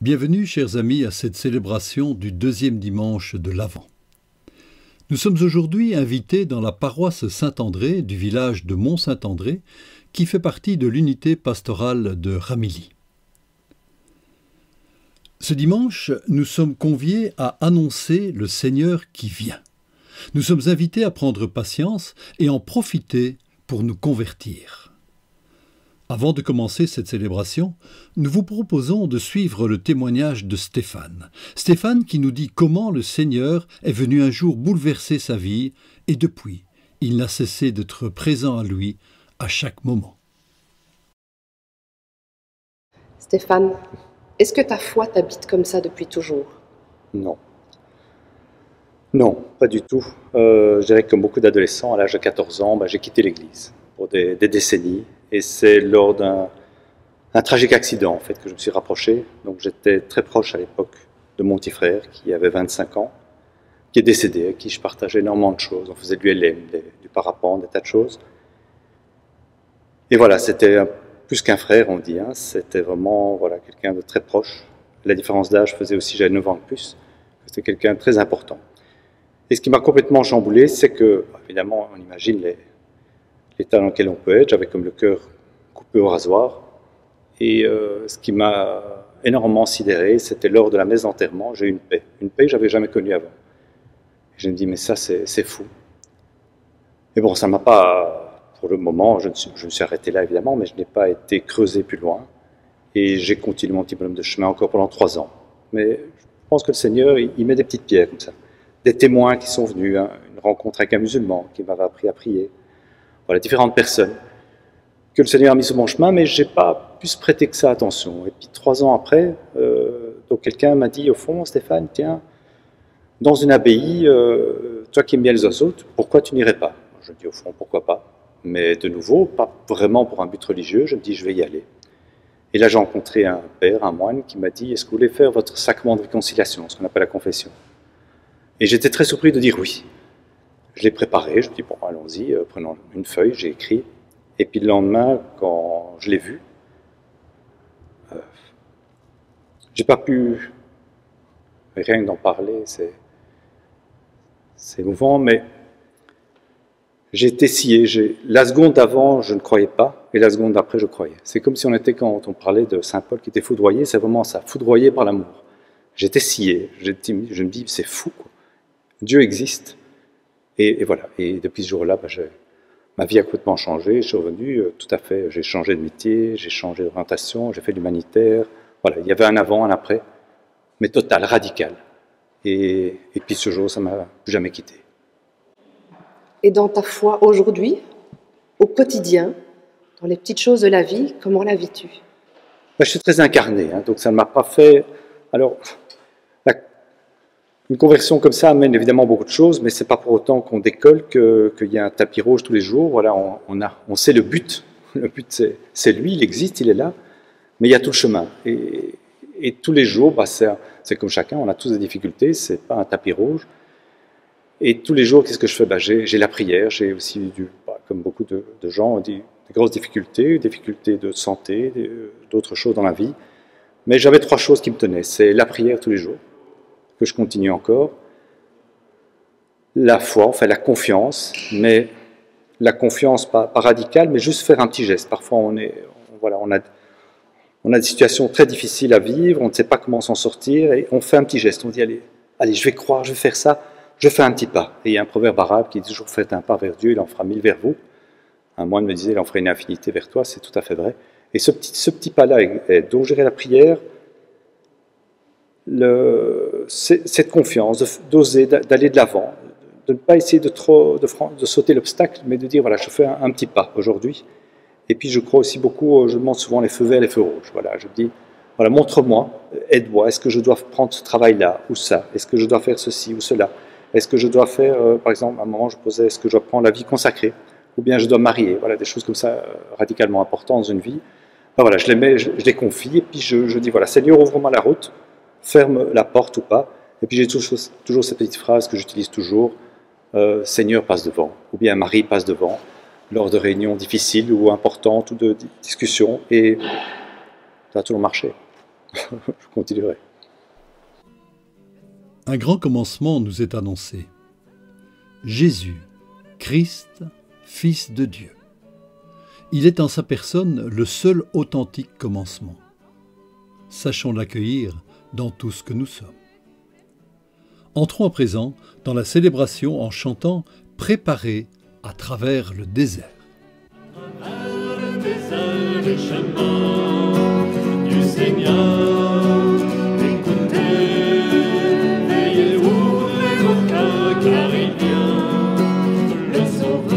Bienvenue, chers amis, à cette célébration du deuxième dimanche de l'Avent. Nous sommes aujourd'hui invités dans la paroisse Saint-André du village de Mont-Saint-André, qui fait partie de l'unité pastorale de Ramilly. Ce dimanche, nous sommes conviés à annoncer le Seigneur qui vient. Nous sommes invités à prendre patience et en profiter pour nous convertir. Avant de commencer cette célébration, nous vous proposons de suivre le témoignage de Stéphane. Stéphane qui nous dit comment le Seigneur est venu un jour bouleverser sa vie et depuis, il n'a cessé d'être présent à lui à chaque moment. Stéphane, est-ce que ta foi t'habite comme ça depuis toujours? Non. Non, pas du tout. Je dirais que comme beaucoup d'adolescents, à l'âge de 14 ans, j'ai quitté l'Église pour des décennies. Et c'est lors d'un tragique accident en fait, que je me suis rapproché. Donc j'étais très proche à l'époque de mon petit frère qui avait 25 ans, qui est décédé, avec qui je partageais énormément de choses. On faisait du LM, du parapente, des tas de choses. Et voilà, c'était plus qu'un frère, on dit. C'était vraiment quelqu'un de très proche. La différence d'âge faisait aussi, j'avais 9 ans de plus. C'était quelqu'un de très important. Et ce qui m'a complètement chamboulé, c'est que, évidemment, on imagine l'état dans lequel on peut être. J'avais comme le cœur coupé au rasoir. Et ce qui m'a énormément sidéré, c'était lors de la messe d'enterrement, j'ai eu une paix. Une paix que je n'avais jamais connue avant. Et je me dis, mais ça, c'est fou. Et bon, ça ne m'a pas, pour le moment, je me suis arrêté là, évidemment, mais je n'ai pas été creusé plus loin. Et j'ai continué mon petit bonhomme de chemin encore pendant 3 ans. Mais je pense que le Seigneur, il met des petites pierres comme ça. Des témoins qui sont venus, une rencontre avec un musulman qui m'avait appris à prier. Voilà, différentes personnes que le Seigneur a mis sur mon chemin, mais je n'ai pas pu se prêter que ça attention. Et puis 3 ans après, donc quelqu'un m'a dit, au fond, Stéphane, tiens, dans une abbaye, toi qui aimes bien les oiseaux, pourquoi tu n'irais pas? Je dis, au fond, pourquoi pas? Mais de nouveau, pas vraiment pour un but religieux, je me dis, je vais y aller. Et là, j'ai rencontré un père, un moine, qui m'a dit, est-ce que vous voulez faire votre sacrement de réconciliation, ce qu'on appelle la confession? Et j'étais très surpris de dire oui. Je l'ai préparé, je me dis, bon, allons-y, prenons une feuille, j'ai écrit. Et puis le lendemain, quand je l'ai vu, j'ai pas pu, rien que d'en parler, c'est émouvant, mais j'ai été scié. La seconde d'avant, je ne croyais pas, et la seconde d'après, je croyais. C'est comme si on était, quand on parlait de Saint Paul qui était foudroyé, c'est vraiment ça, foudroyé par l'amour. J'étais scié, je me dis, c'est fou, quoi. Dieu existe. Et voilà, et depuis ce jour-là, ma vie a complètement changé, je suis revenu tout à fait, j'ai changé de métier, j'ai changé d'orientation, j'ai fait de l'humanitaire, voilà, il y avait un avant, un après, mais total, radical. Et puis ce jour, ça ne m'a plus jamais quitté. Et dans ta foi aujourd'hui, au quotidien, dans les petites choses de la vie, comment la vis-tu? Je suis très incarné, donc ça ne m'a pas fait... Alors, une conversion comme ça amène évidemment beaucoup de choses, mais c'est pas pour autant qu'on décolle, qu'il y a un tapis rouge tous les jours. Voilà, on sait le but. Le but, c'est lui, il existe, il est là, mais il y a tout le chemin. Et tous les jours, c'est comme chacun, on a tous des difficultés, c'est pas un tapis rouge. Et tous les jours, qu'est-ce que je fais? J'ai la prière, j'ai aussi, comme beaucoup de gens, des grosses difficultés de santé, d'autres choses dans la vie. Mais j'avais 3 choses qui me tenaient. C'est la prière tous les jours, que je continue encore, la foi, enfin la confiance, mais la confiance pas radicale, mais juste faire un petit geste. Parfois on a des situations très difficiles à vivre, on ne sait pas comment s'en sortir, et on fait un petit geste, on dit allez, je vais croire, je vais faire ça, je fais un petit pas. Et il y a un proverbe arabe qui dit toujours faites un pas vers Dieu, il en fera 1000 vers vous. Un moine me disait il en fera une infinité vers toi, c'est tout à fait vrai. Et ce petit pas-là, donc gérer la prière, cette confiance, d'oser, d'aller de l'avant, de ne pas essayer de sauter l'obstacle, mais de dire voilà, je fais un petit pas aujourd'hui. Et puis je crois aussi beaucoup, je demande souvent les feux verts, les feux rouges. Voilà, je dis voilà, montre-moi, aide-moi, est-ce que je dois prendre ce travail-là ou ça? Est-ce que je dois faire ceci ou cela? Est-ce que je dois faire, par exemple, à un moment je posais, est-ce que je dois prendre la vie consacrée? Ou bien je dois marier? Voilà, des choses comme ça radicalement importantes dans une vie. Voilà, je les mets, je les confie, et puis je dis voilà, Seigneur, ouvre-moi la route, ferme la porte ou pas. Et puis j'ai toujours cette petite phrase que j'utilise toujours, Seigneur passe devant, ou bien Marie passe devant, lors de réunions difficiles ou importantes ou de discussions, et ça a toujours marché. je continuerai. Un grand commencement nous est annoncé. Jésus, Christ, Fils de Dieu. Il est en sa personne le seul authentique commencement. Sachons l'accueillir dans tout ce que nous sommes. Entrons à présent dans la célébration en chantant « Préparez à travers le désert ». À travers le désert, les chemins du Seigneur, écoutez, veillez, ouvrez vos cœurs, car il vient, le Sauveur.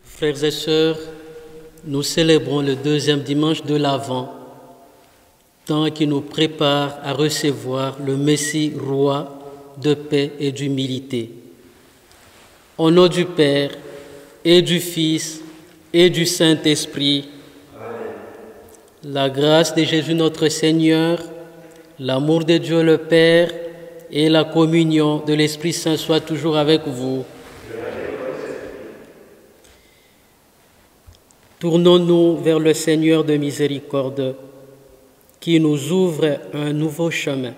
Frères et sœurs, nous célébrons le deuxième dimanche de l'Avent, temps qui nous prépare à recevoir le Messie roi de paix et d'humilité. Au nom du Père et du Fils et du Saint-Esprit, la grâce de Jésus notre Seigneur, l'amour de Dieu le Père et la communion de l'Esprit Saint soient toujours avec vous. Tournons-nous vers le Seigneur de miséricorde, qui nous ouvre un nouveau chemin.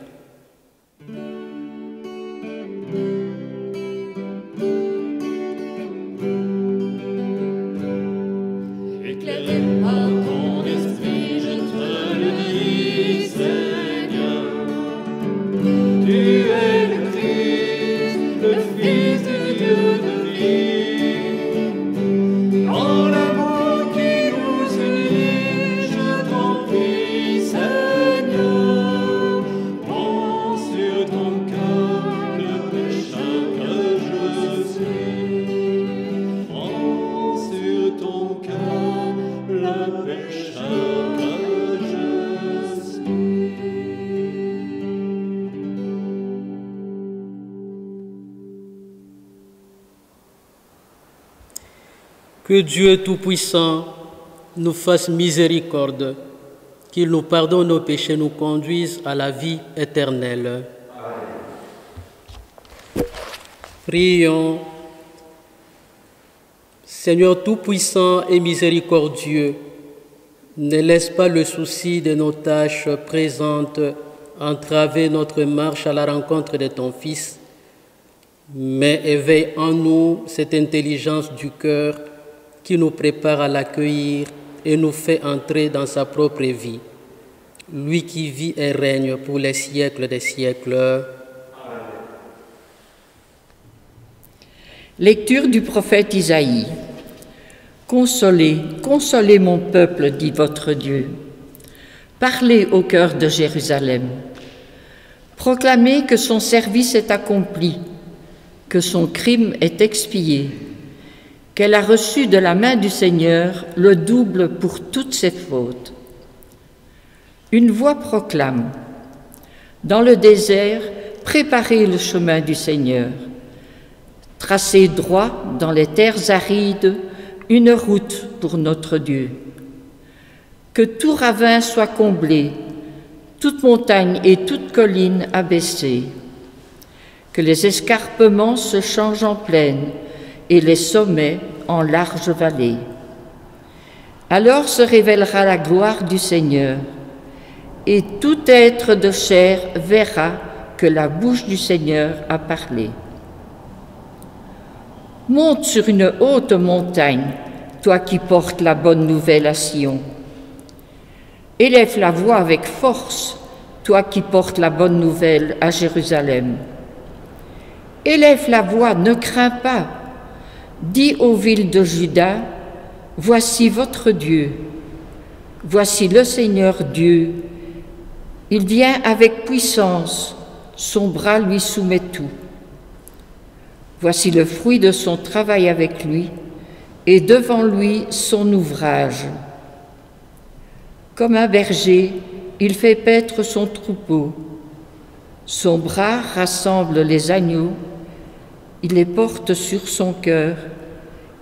Éclairé par ton esprit, je te le dis, Seigneur. Tu es le Christ, le Fils du Dieu de vie. En l'amour qui nous unit, je t'en prie, Seigneur. Prends sur ton cœur le pécheur que je suis. Prends sur ton cœur le pécheur que je suis. Que Dieu Tout-Puissant nous fasse miséricorde, qu'il nous pardonne nos péchés, nous conduise à la vie éternelle. Prions. Seigneur Tout-Puissant et miséricordieux, ne laisse pas le souci de nos tâches présentes entraver notre marche à la rencontre de ton Fils, mais éveille en nous cette intelligence du cœur qui nous prépare à l'accueillir et nous fait entrer dans sa propre vie. Lui qui vit et règne pour les siècles des siècles. Lecture du prophète Isaïe. Consolez, consolez mon peuple, dit votre Dieu. Parlez au cœur de Jérusalem. Proclamez que son service est accompli, que son crime est expié, qu'elle a reçu de la main du Seigneur le double pour toutes ses fautes. Une voix proclame : dans le désert, préparez le chemin du Seigneur. Tracez droit dans les terres arides une route pour notre Dieu. Que tout ravin soit comblé, toute montagne et toute colline abaissée. Que les escarpements se changent en plaine et les sommets en larges vallées. Alors se révélera la gloire du Seigneur, et tout être de chair verra que la bouche du Seigneur a parlé. Monte sur une haute montagne, toi qui portes la bonne nouvelle à Sion. Élève la voix avec force, toi qui portes la bonne nouvelle à Jérusalem. Élève la voix, ne crains pas. Dis aux villes de Juda, voici votre Dieu. Voici le Seigneur Dieu. Il vient avec puissance, son bras lui soumet tout. Voici le fruit de son travail avec lui, et devant lui son ouvrage. Comme un berger, il fait paître son troupeau. Son bras rassemble les agneaux, il les porte sur son cœur,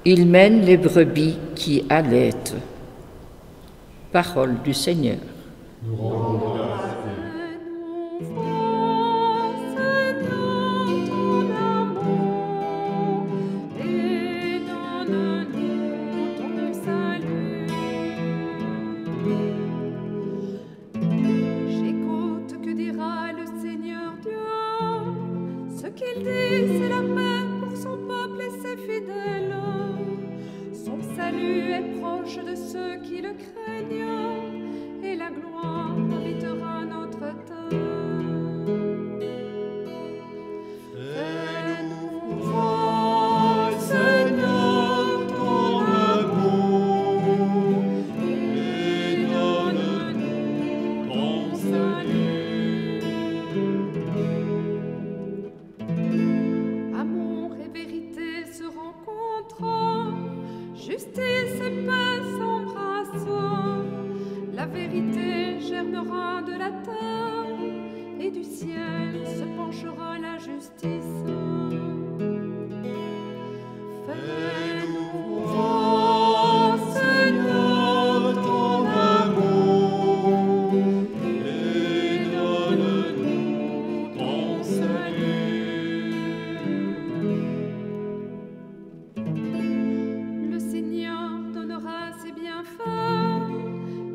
il mène les brebis qui allaitent. Parole du Seigneur. Nous rendons grâce. Qu'il dit, c'est la paix pour son peuple et ses fidèles. Son salut est proche de ceux qui le craignent, et la gloire habitera notre terre. Fais-nous voir, Seigneur, ton amour, et donne-nous ton salut. Justice et paix s'embrassent, la vérité germera de la terre, et du ciel se penchera la justice. Fais-nous voir, Seigneur, ton amour, et donne-nous ton salut.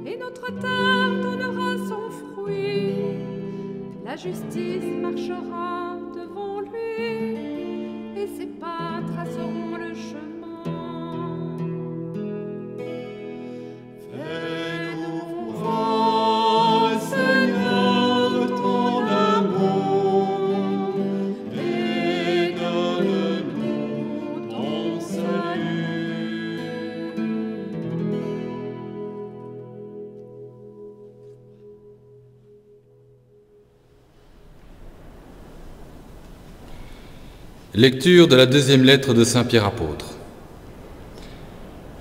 Et notre terre donnera son fruit. La justice marchera devant lui, et ses pas traceront le chemin. Fais-nous voir, Seigneur, ton amour, et donne-nous ton salut. Lecture de la deuxième lettre de Saint Pierre apôtre.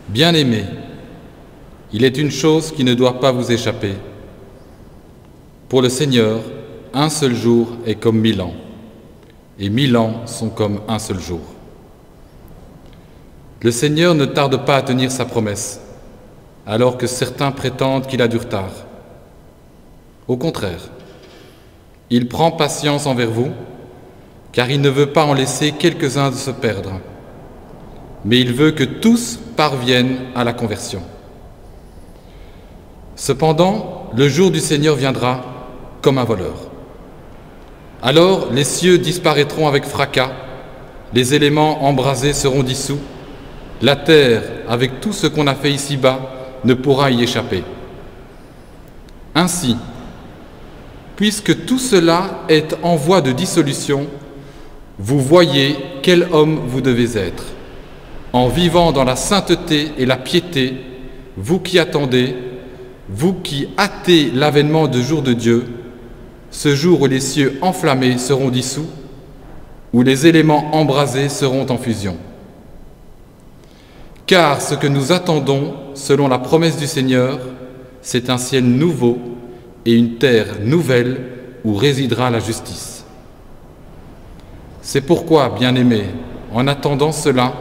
Bien-aimés, il est une chose qui ne doit pas vous échapper. Pour le Seigneur, un seul jour est comme 1000 ans, et 1000 ans sont comme un seul jour. Le Seigneur ne tarde pas à tenir sa promesse, alors que certains prétendent qu'il a du retard. Au contraire, il prend patience envers vous, car il ne veut pas en laisser quelques-uns se perdre, mais il veut que tous parviennent à la conversion. Cependant, le jour du Seigneur viendra comme un voleur. Alors les cieux disparaîtront avec fracas, les éléments embrasés seront dissous, la terre, avec tout ce qu'on a fait ici-bas, ne pourra y échapper. Ainsi, puisque tout cela est en voie de dissolution, vous voyez quel homme vous devez être, en vivant dans la sainteté et la piété, vous qui attendez, vous qui hâtez l'avènement du jour de Dieu, ce jour où les cieux enflammés seront dissous, où les éléments embrasés seront en fusion. Car ce que nous attendons, selon la promesse du Seigneur, c'est un ciel nouveau et une terre nouvelle où résidera la justice. C'est pourquoi, bien-aimés, en attendant cela,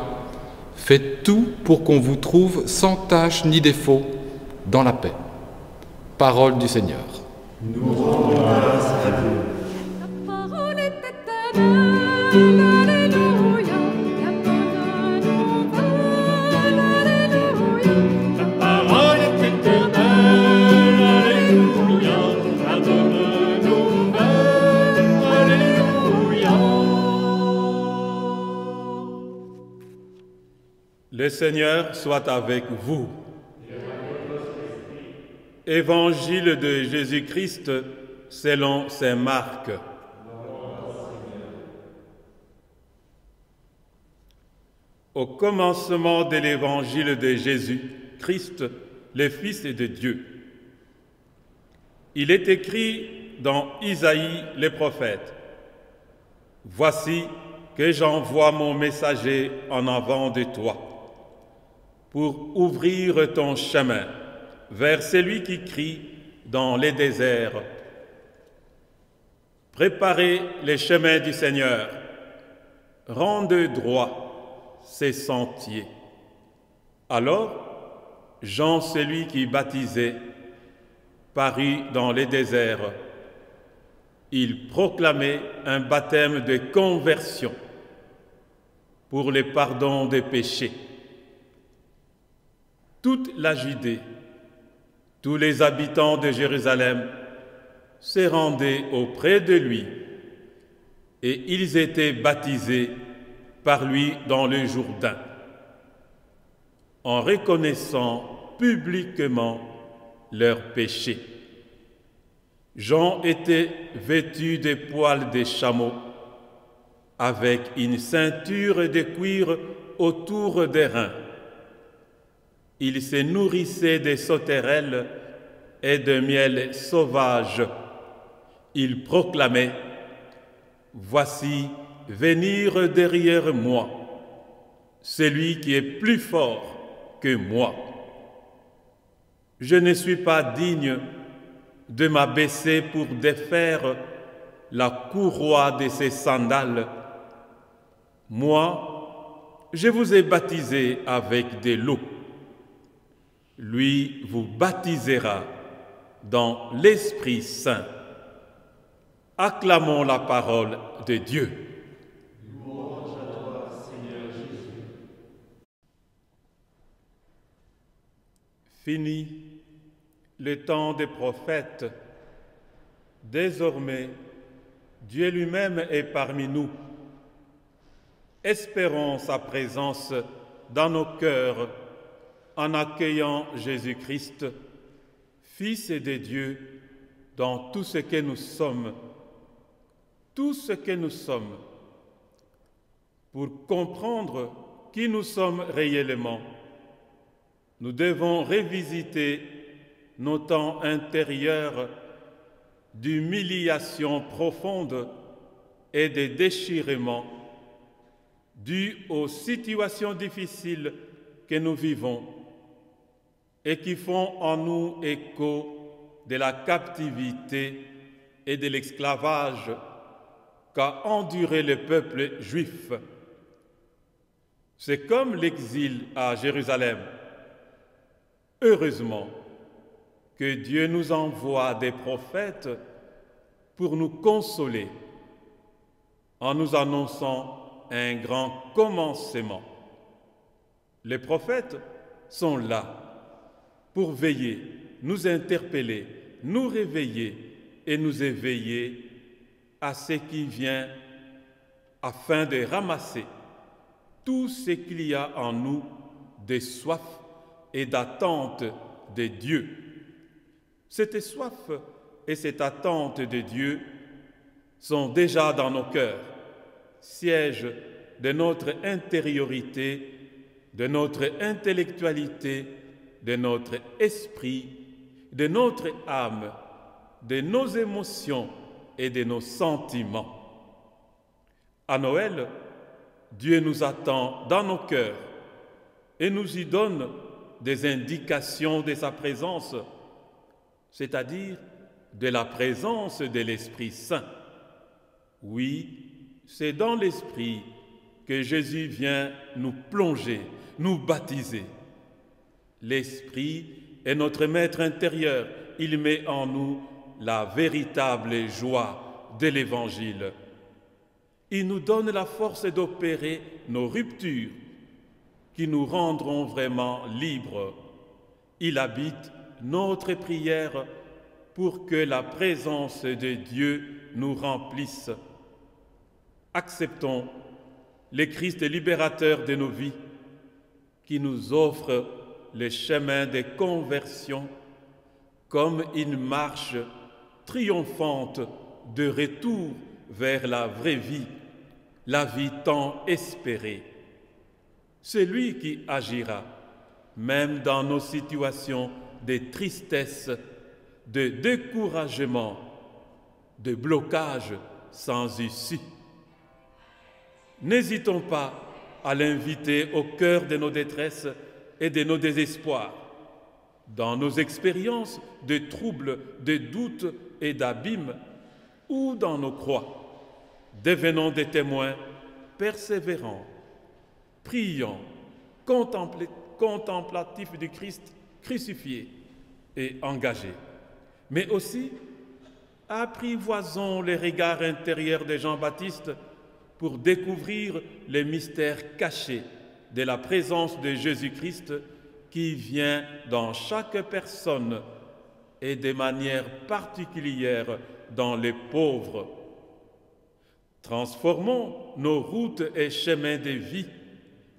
faites tout pour qu'on vous trouve sans tache ni défaut dans la paix. Parole du Seigneur. Nous rendons grâce à vous. La parole est éternelle, alléluia. La bonne nouvelle, alléluia. La parole est éternelle, alléluia. La bonne nouvelle, alléluia. Le Seigneur soit avec vous. Évangile de Jésus-Christ selon saint Marc. Au commencement de l'évangile de Jésus-Christ, le Fils de Dieu, il est écrit dans Isaïe le prophète: « Voici que j'envoie mon messager en avant de toi, pour ouvrir ton chemin vers celui qui crie dans les déserts. Préparez les chemins du Seigneur, rendez droits ses sentiers. » Alors, Jean, celui qui baptisait, parut dans les déserts. Il proclamait un baptême de conversion pour le pardon des péchés. Toute la Judée, tous les habitants de Jérusalem se rendaient auprès de lui et ils étaient baptisés par lui dans le Jourdain, en reconnaissant publiquement leurs péchés. Jean était vêtu de poils de chameau, avec une ceinture de cuir autour des reins. Il se nourrissait de sauterelles et de miel sauvage. Il proclamait: « Voici venir derrière moi, celui qui est plus fort que moi. Je ne suis pas digne de m'abaisser pour défaire la courroie de ses sandales. Moi, je vous ai baptisé avec de l'eau. Lui vous baptisera dans l'Esprit Saint. » Acclamons la parole de Dieu. Louange à toi, Seigneur Jésus. Fini le temps des prophètes. Désormais, Dieu lui-même est parmi nous. Espérons sa présence dans nos cœurs en accueillant Jésus-Christ, Fils de Dieu, dans tout ce que nous sommes. Tout ce que nous sommes. Pour comprendre qui nous sommes réellement, nous devons revisiter nos temps intérieurs d'humiliation profonde et de déchirement dus aux situations difficiles que nous vivons et qui font en nous écho de la captivité et de l'esclavage qu'a enduré le peuple juif. C'est comme l'exil à Jérusalem. Heureusement que Dieu nous envoie des prophètes pour nous consoler en nous annonçant un grand commencement. Les prophètes sont là pour veiller, nous interpeller, nous réveiller et nous éveiller à ce qui vient afin de ramasser tout ce qu'il y a en nous de soif et d'attente de Dieu. Cette soif et cette attente de Dieu sont déjà dans nos cœurs, siège de notre intériorité, de notre intellectualité, de notre esprit, de notre âme, de nos émotions et de nos sentiments. À Noël, Dieu nous attend dans nos cœurs et nous y donne des indications de sa présence, c'est-à-dire de la présence de l'Esprit Saint. Oui, c'est dans l'Esprit que Jésus vient nous plonger, nous baptiser. L'Esprit est notre maître intérieur. Il met en nous la véritable joie de l'Évangile. Il nous donne la force d'opérer nos ruptures qui nous rendront vraiment libres. Il habite notre prière pour que la présence de Dieu nous remplisse. Acceptons le Christ libérateur de nos vies qui nous offre le chemin des conversions comme une marche triomphante de retour vers la vraie vie, la vie tant espérée. C'est lui qui agira, même dans nos situations de tristesse, de découragement, de blocage sans issue. N'hésitons pas à l'inviter au cœur de nos détresses et de nos désespoirs. Dans nos expériences de troubles, de doutes et d'abîmes, ou dans nos croix, devenons des témoins persévérants, priants, contemplatifs du Christ crucifié et engagés. Mais aussi, apprivoisons les regards intérieurs de Jean-Baptiste pour découvrir les mystères cachés de la présence de Jésus-Christ qui vient dans chaque personne et de manière particulière dans les pauvres. Transformons nos routes et chemins de vie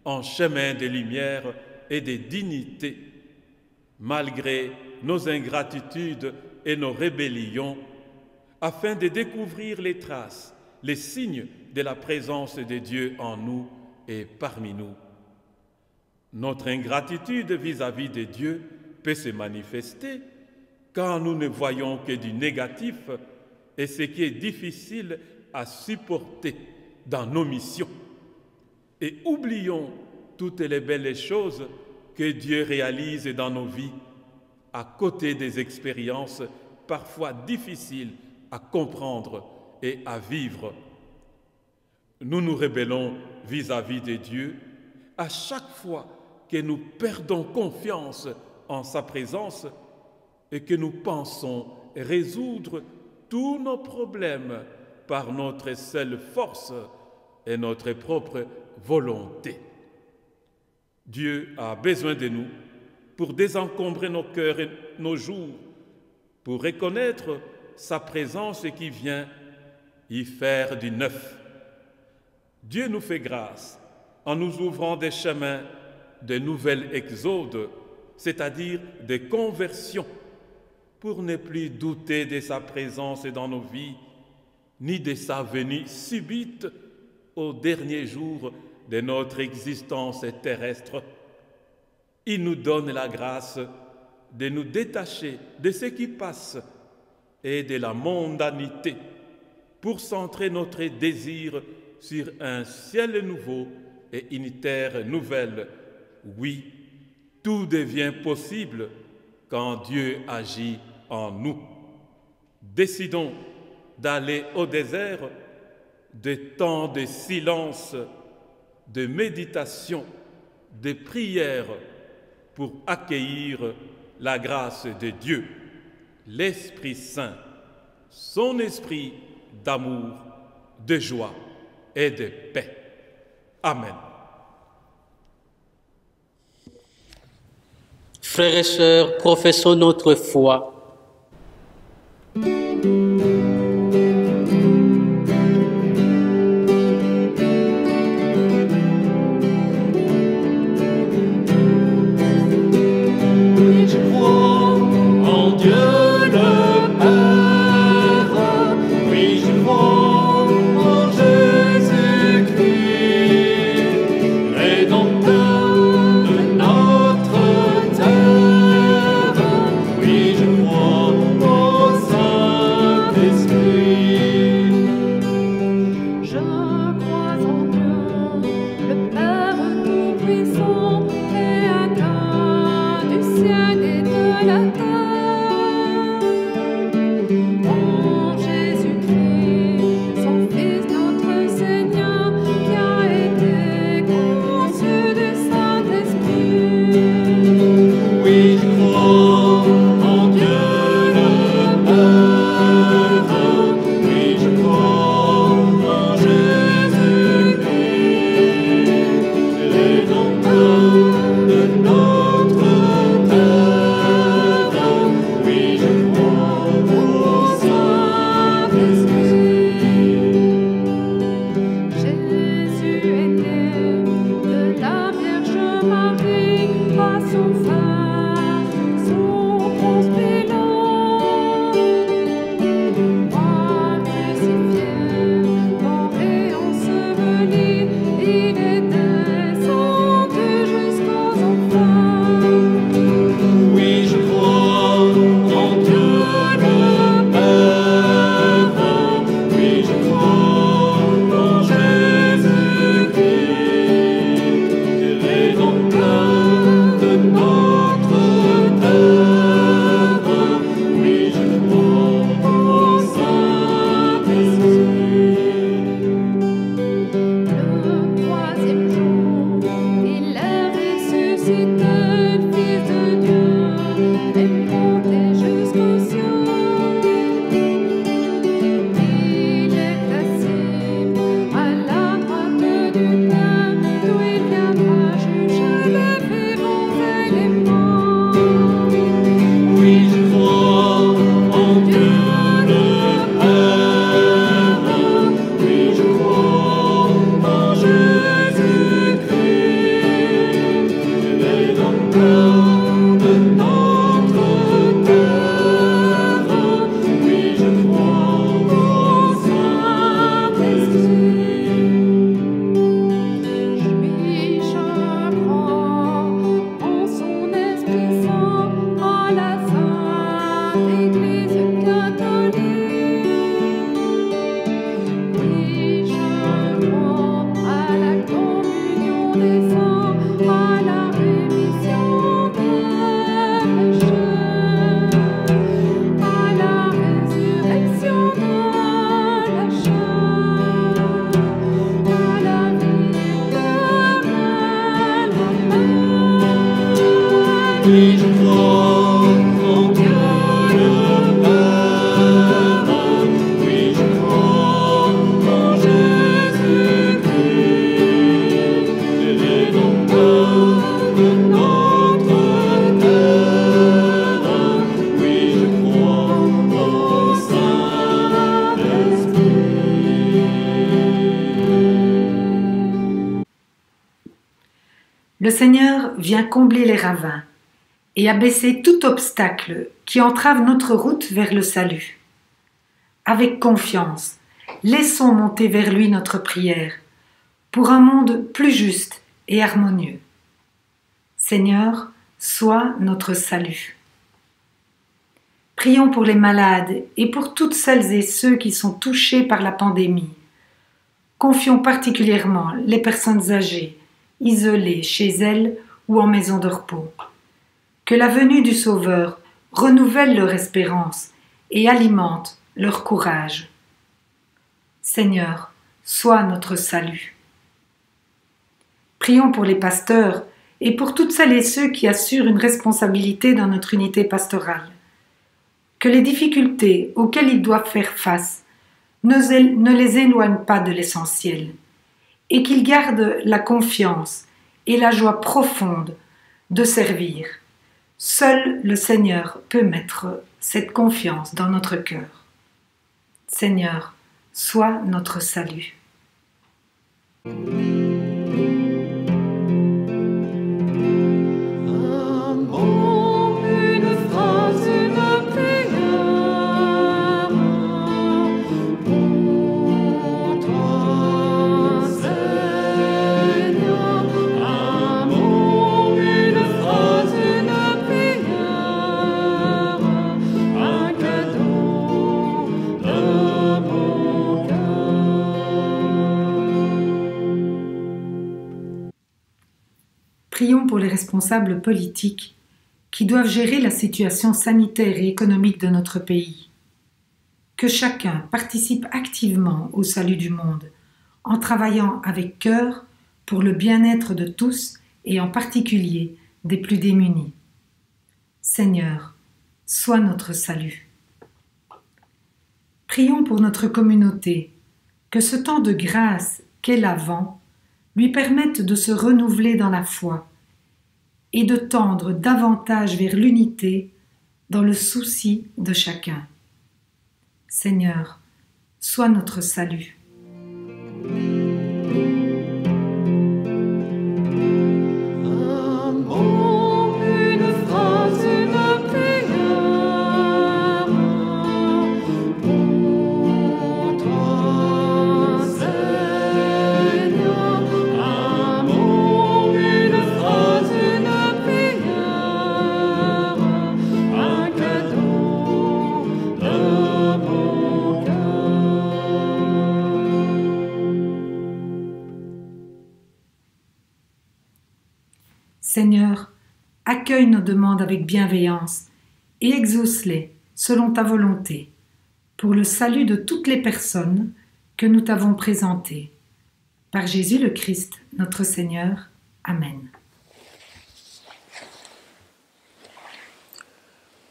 en chemins de lumière et de dignité, malgré nos ingratitudes et nos rébellions, afin de découvrir les traces, les signes de la présence de Dieu en nous et parmi nous. Notre ingratitude vis-à-vis de Dieu peut se manifester quand nous ne voyons que du négatif et ce qui est difficile à supporter dans nos missions. Et oublions toutes les belles choses que Dieu réalise dans nos vies, à côté des expériences parfois difficiles à comprendre et à vivre. Nous nous rébellons vis-à-vis de Dieu à chaque fois que nous perdons confiance en sa présence et que nous pensons résoudre tous nos problèmes par notre seule force et notre propre volonté. Dieu a besoin de nous pour désencombrer nos cœurs et nos jours, pour reconnaître sa présence qui vient y faire du neuf. Dieu nous fait grâce en nous ouvrant des chemins de nouvelles exodes, c'est-à-dire des conversions, pour ne plus douter de sa présence dans nos vies, ni de sa venue subite au dernier jour de notre existence terrestre. Il nous donne la grâce de nous détacher de ce qui passe et de la mondanité pour centrer notre désir sur un ciel nouveau et une terre nouvelle. Oui, tout devient possible quand Dieu agit en nous. Décidons d'aller au désert de temps de silence, de méditation, de prière pour accueillir la grâce de Dieu, l'Esprit Saint, son esprit d'amour, de joie et de paix. Amen. Frères et sœurs, professons notre foi. Je crois en Dieu, le Père Tout-Puissant, Le Seigneur vient combler les ravins et abaisser tout obstacle qui entrave notre route vers le salut. Avec confiance, laissons monter vers lui notre prière pour un monde plus juste et harmonieux. Seigneur, sois notre salut. Prions pour les malades et pour toutes celles et ceux qui sont touchés par la pandémie. Confions particulièrement les personnes âgées, isolées chez elles ou en maison de repos. Que la venue du Sauveur renouvelle leur espérance et alimente leur courage. Seigneur, sois notre salut. Prions pour les pasteurs et pour toutes celles et ceux qui assurent une responsabilité dans notre unité pastorale. Que les difficultés auxquelles ils doivent faire face ne les éloignent pas de l'essentiel et qu'ils gardent la confiance et la joie profonde de servir. Seul le Seigneur peut mettre cette confiance dans notre cœur. Seigneur, sois notre salut. Prions pour les responsables politiques qui doivent gérer la situation sanitaire et économique de notre pays. Que chacun participe activement au salut du monde en travaillant avec cœur pour le bien-être de tous et en particulier des plus démunis. Seigneur, sois notre salut. Prions pour notre communauté, que ce temps de grâce qu'est l'Avent lui permettent de se renouveler dans la foi et de tendre davantage vers l'unité dans le souci de chacun. Seigneur, sois notre salut. Un monde, Seigneur, accueille nos demandes avec bienveillance et exauce-les selon ta volonté, pour le salut de toutes les personnes que nous t'avons présentées. Par Jésus le Christ, notre Seigneur. Amen.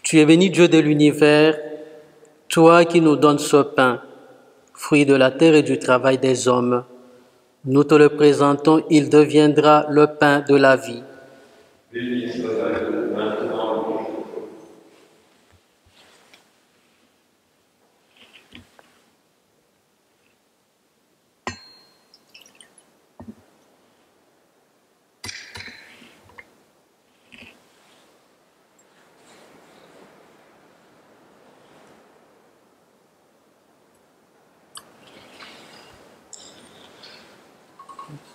Tu es béni, Dieu de l'univers, toi qui nous donnes ce pain, fruit de la terre et du travail des hommes. Nous te le présentons, il deviendra le pain de la vie. Béni soit-il maintenant.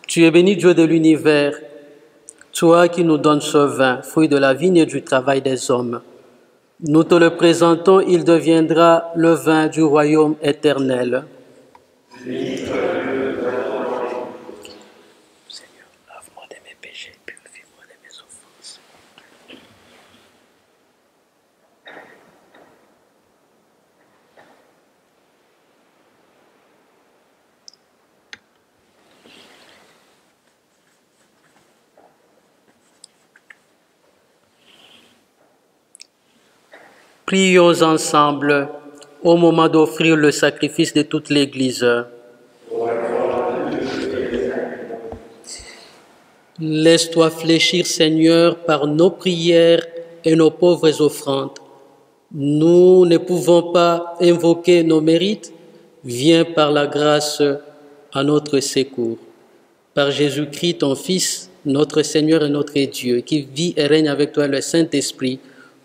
Tu es béni, Dieu de l'univers, toi qui nous donnes ce vin, fruit de la vigne et du travail des hommes. Nous te le présentons, il deviendra le vin du royaume éternel. Seigneur, lave-moi de mes péchés, purifie-moi de mes offenses. Prions ensemble au moment d'offrir le sacrifice de toute l'Église. Laisse-toi fléchir, Seigneur, par nos prières et nos pauvres offrandes. Nous ne pouvons pas invoquer nos mérites. Viens par la grâce à notre secours. Par Jésus-Christ, ton Fils, notre Seigneur et notre Dieu, qui vit et règne avec toi le Saint-Esprit,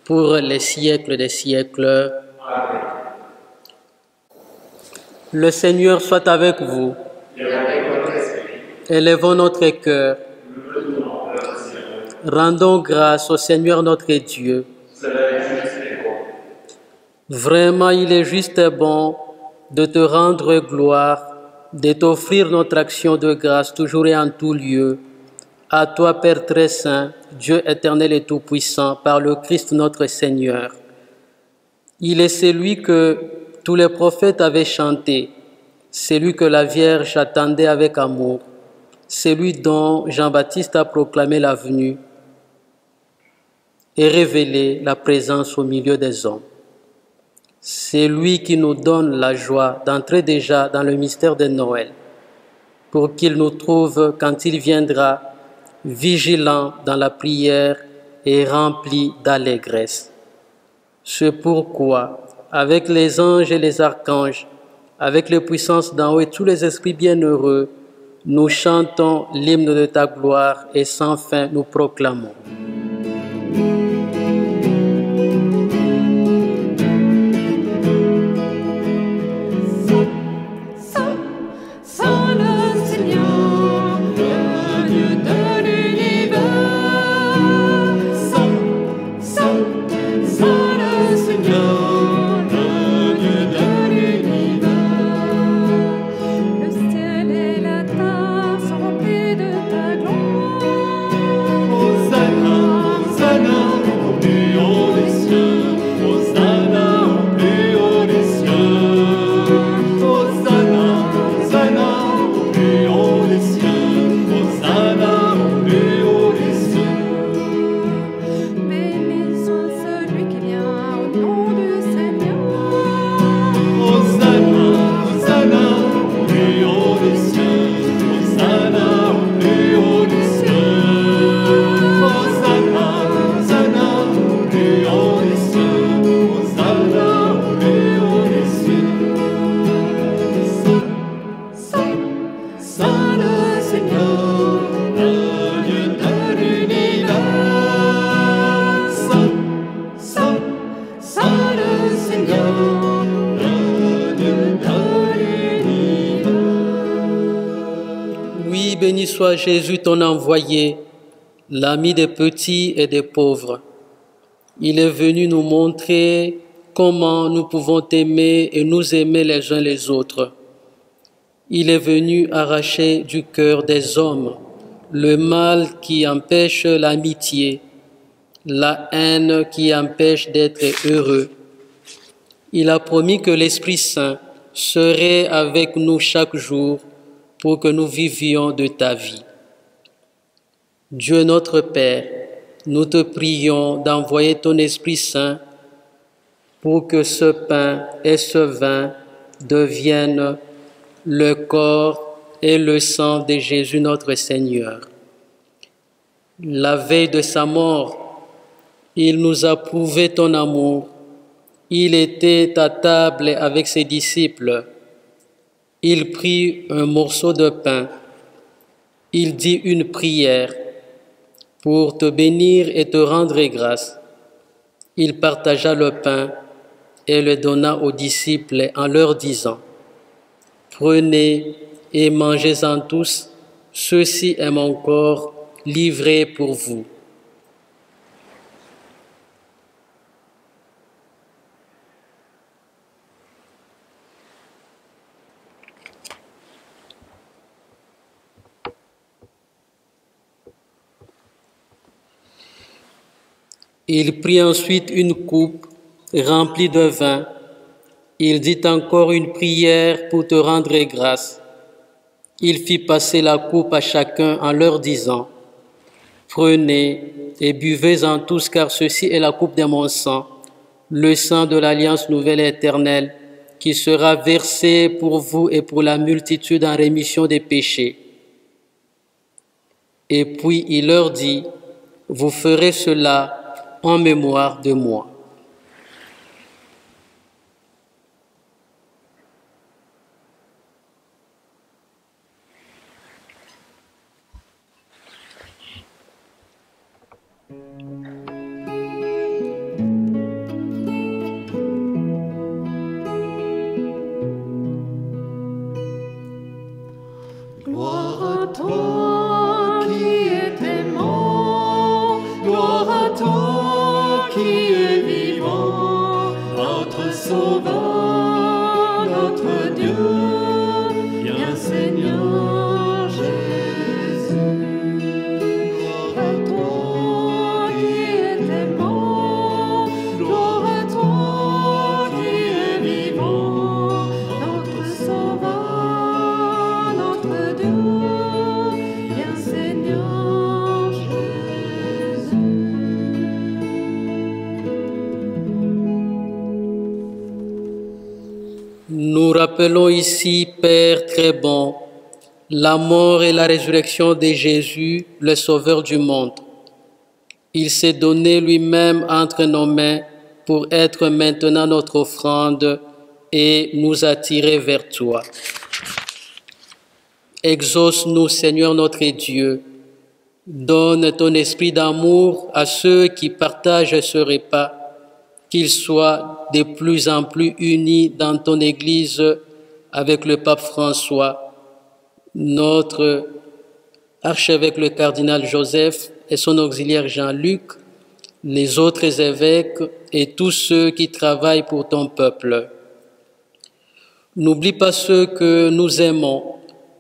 pour les siècles des siècles. Amen. Le Seigneur soit avec vous. Élevons notre cœur. Rendons grâce au Seigneur notre Dieu. Vraiment, il est juste et bon de te rendre gloire, de t'offrir notre action de grâce toujours et en tout lieu. À toi, Père très saint, Dieu éternel et tout-puissant, par le Christ notre Seigneur. Il est celui que tous les prophètes avaient chanté, celui que la Vierge attendait avec amour, celui dont Jean-Baptiste a proclamé la venue et révélé la présence au milieu des hommes. C'est lui qui nous donne la joie d'entrer déjà dans le mystère de Noël, pour qu'il nous trouve quand il viendra, vigilant dans la prière et rempli d'allégresse. C'est pourquoi, avec les anges et les archanges, avec les puissances d'en haut et tous les esprits bienheureux, nous chantons l'hymne de ta gloire et sans fin nous proclamons. Béni soit Jésus, ton envoyé, l'ami des petits et des pauvres. Il est venu nous montrer comment nous pouvons t'aimer et nous aimer les uns les autres. Il est venu arracher du cœur des hommes le mal qui empêche l'amitié, la haine qui empêche d'être heureux. Il a promis que l'Esprit Saint serait avec nous chaque jour pour que nous vivions de ta vie. Dieu notre Père, nous te prions d'envoyer ton Esprit Saint pour que ce pain et ce vin deviennent le corps et le sang de Jésus notre Seigneur. La veille de sa mort, il nous a prouvé ton amour. Il était à table avec ses disciples. Il prit un morceau de pain. Il dit une prière pour te bénir et te rendre grâce. Il partagea le pain et le donna aux disciples en leur disant: Prenez et mangez-en tous, ceci est mon corps livré pour vous. Il prit ensuite une coupe remplie de vin. Il dit encore une prière pour te rendre grâce. Il fit passer la coupe à chacun en leur disant: Prenez et buvez-en tous, car ceci est la coupe de mon sang, le sang de l'alliance nouvelle et éternelle, qui sera versé pour vous et pour la multitude en rémission des péchés. Et puis il leur dit: Vous ferez cela en mémoire de moi. Gloire à toi qui es aimant, gloire à toi qui es vivant, notre Sauveur, notre Dieu, bien Seigneur Jésus. Gloire à toi qui es aimant, gloire à toi qui es vivant, notre Sauveur, notre Dieu, bien Seigneur Jésus. Nous rappelons ici, Père très bon, la mort et la résurrection de Jésus, le Sauveur du monde. Il s'est donné lui-même entre nos mains pour être maintenant notre offrande et nous attirer vers toi. Exauce-nous, Seigneur notre Dieu. Donne ton esprit d'amour à ceux qui partagent ce repas, qu'ils soient de plus en plus unis dans ton Église avec le pape François, notre archevêque le cardinal Joseph et son auxiliaire Jean-Luc, les autres évêques et tous ceux qui travaillent pour ton peuple. N'oublie pas ceux que nous aimons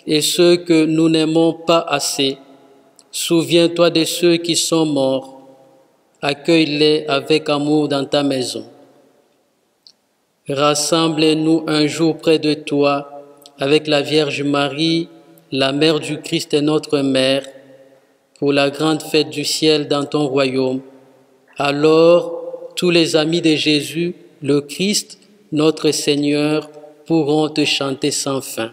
et ceux que nous n'aimons pas assez. Souviens-toi de ceux qui sont morts. Accueille-les avec amour dans ta maison. Rassemble-nous un jour près de toi avec la Vierge Marie, la Mère du Christ et notre Mère, pour la grande fête du ciel dans ton royaume. Alors, tous les amis de Jésus, le Christ, notre Seigneur, pourront te chanter sans fin.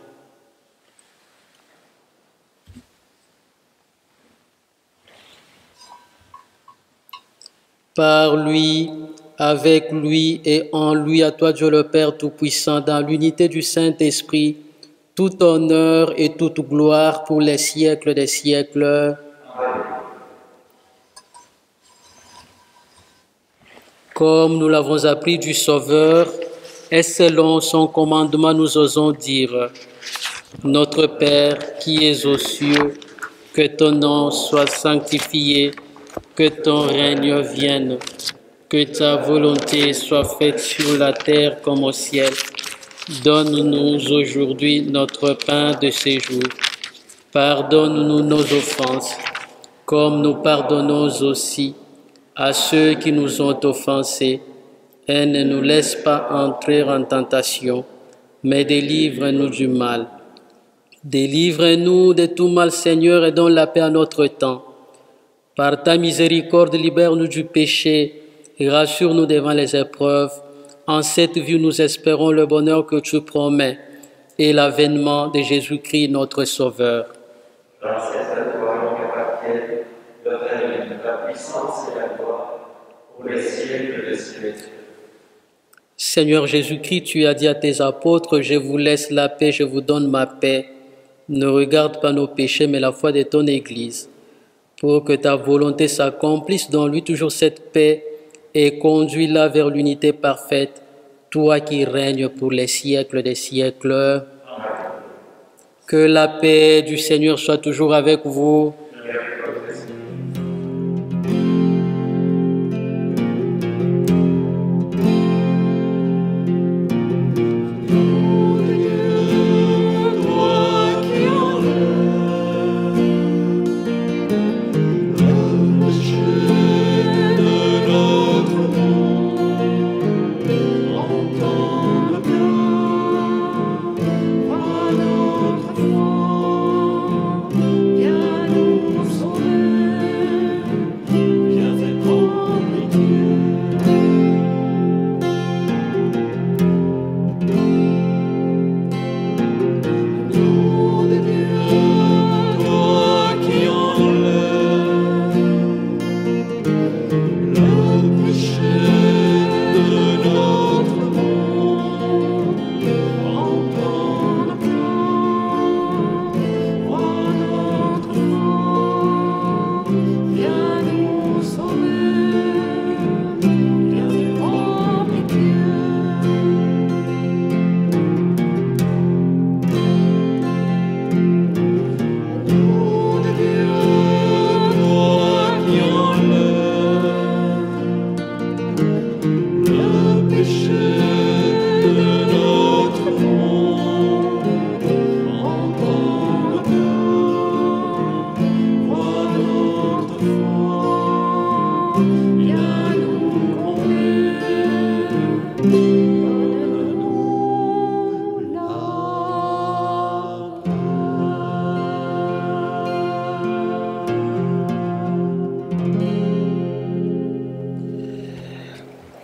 Par lui, avec lui et en lui, à toi Dieu le Père Tout-Puissant, dans l'unité du Saint-Esprit, tout honneur et toute gloire pour les siècles des siècles. Comme nous l'avons appris du Sauveur, et selon son commandement, nous osons dire: Notre Père qui es aux cieux, que ton nom soit sanctifié, que ton règne vienne, que ta volonté soit faite sur la terre comme au ciel. Donne-nous aujourd'hui notre pain de ce jour. Pardonne-nous nos offenses, comme nous pardonnons aussi à ceux qui nous ont offensés, et ne nous laisse pas entrer en tentation, mais délivre-nous du mal. Délivre-nous de tout mal, Seigneur, et donne la paix à notre temps. Par ta miséricorde, libère-nous du péché et rassure-nous devant les épreuves. En cette vie, nous espérons le bonheur que tu promets et l'avènement de Jésus-Christ, notre Sauveur. Grâce à toi, qui appartiennent le règne, la puissance et la gloire, pour les siècles des siècles. Seigneur Jésus-Christ, tu as dit à tes apôtres, je vous laisse la paix, je vous donne ma paix. Ne regarde pas nos péchés, mais la foi de ton Église. Pour que ta volonté s'accomplisse dans lui toujours cette paix et conduis-la vers l'unité parfaite, toi qui règnes pour les siècles des siècles. Amen. Que la paix du Seigneur soit toujours avec vous.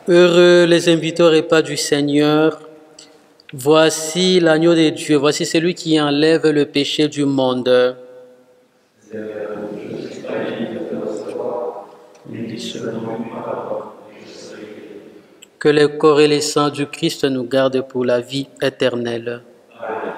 Heureux les invités au repas du Seigneur. Voici l'agneau de Dieu, voici celui qui enlève le péché du monde. Que le corps et le sang du Christ nous gardent pour la vie éternelle. Amen.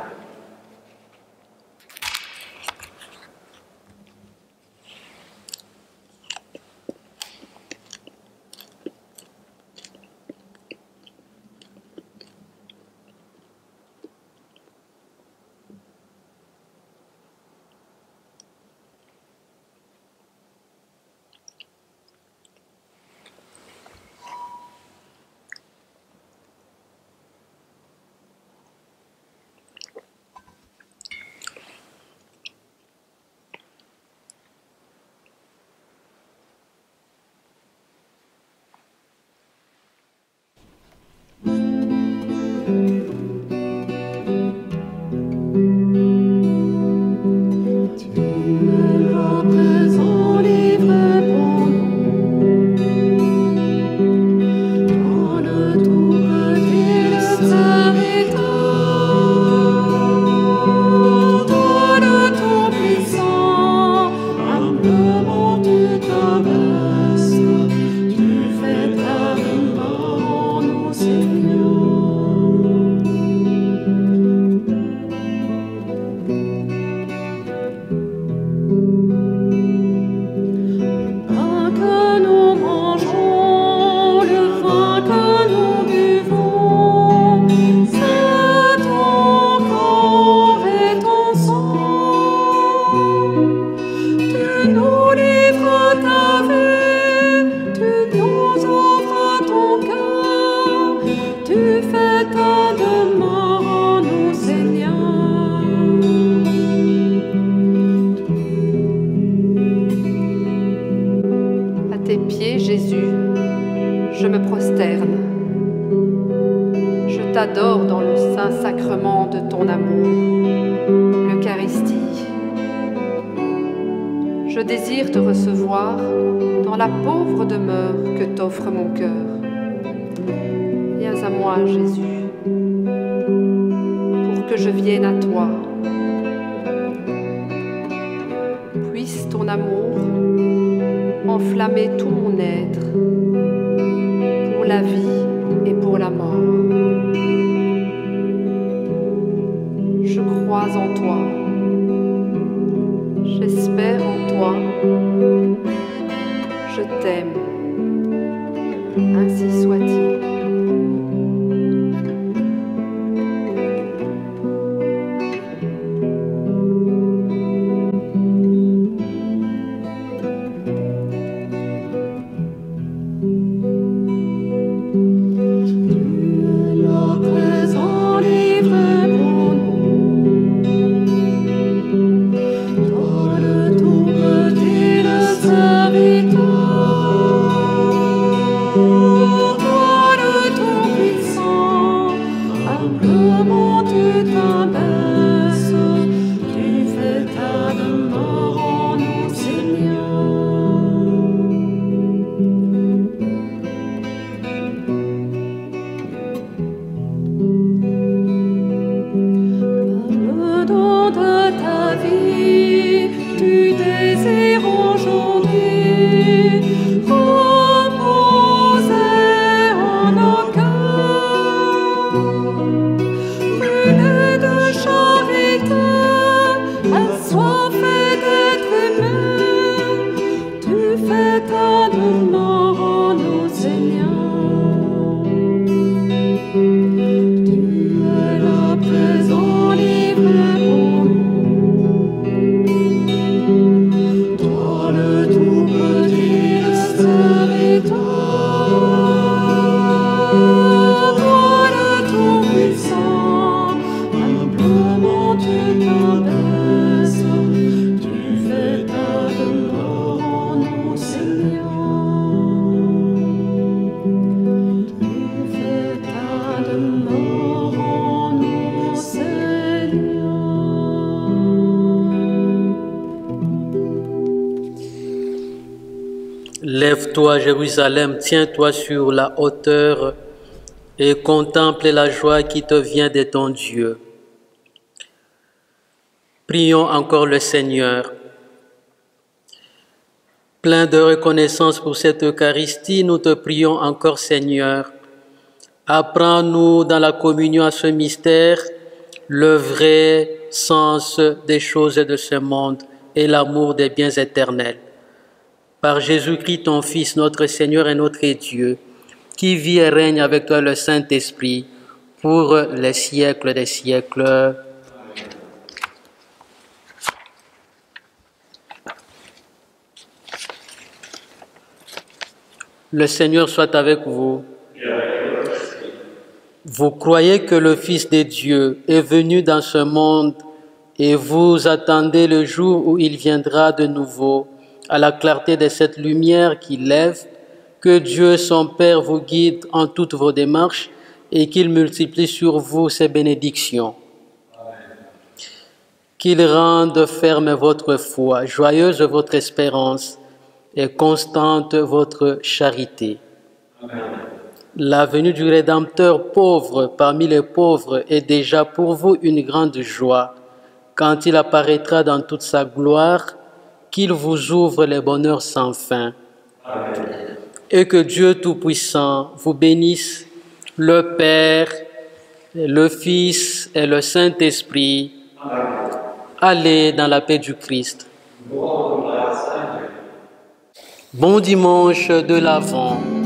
tes pieds, Jésus, je me prosterne. Je t'adore dans le saint sacrement de ton amour, l'Eucharistie. Je désire te recevoir dans la pauvre demeure que t'offre mon cœur. Viens à moi, Jésus, pour que je vienne à toi. Puisse ton amour enflammer tout mon être, pour la vie et pour la mort. Je crois en toi, j'espère en toi, je t'aime, ainsi soit-il. Lève-toi, Jérusalem, tiens-toi sur la hauteur et contemple la joie qui te vient de ton Dieu. Prions encore le Seigneur. Plein de reconnaissance pour cette Eucharistie, nous te prions encore, Seigneur. Apprends-nous dans la communion à ce mystère le vrai sens des choses de ce monde et l'amour des biens éternels. Par Jésus-Christ, ton Fils, notre Seigneur et notre Dieu, qui vit et règne avec toi le Saint-Esprit, pour les siècles des siècles. Le Seigneur soit avec vous. Vous croyez que le Fils de Dieu est venu dans ce monde et vous attendez le jour où il viendra de nouveau à la clarté de cette lumière qui lève, que Dieu son Père vous guide en toutes vos démarches et qu'il multiplie sur vous ses bénédictions. Qu'il rende ferme votre foi, joyeuse votre espérance et constante votre charité. Amen. La venue du Rédempteur pauvre parmi les pauvres est déjà pour vous une grande joie quand il apparaîtra dans toute sa gloire, qu'il vous ouvre les bonheurs sans fin. Amen. Et que Dieu Tout-Puissant vous bénisse, le Père, le Fils et le Saint-Esprit. Amen. Allez dans la paix du Christ. Bon dimanche de l'Avent.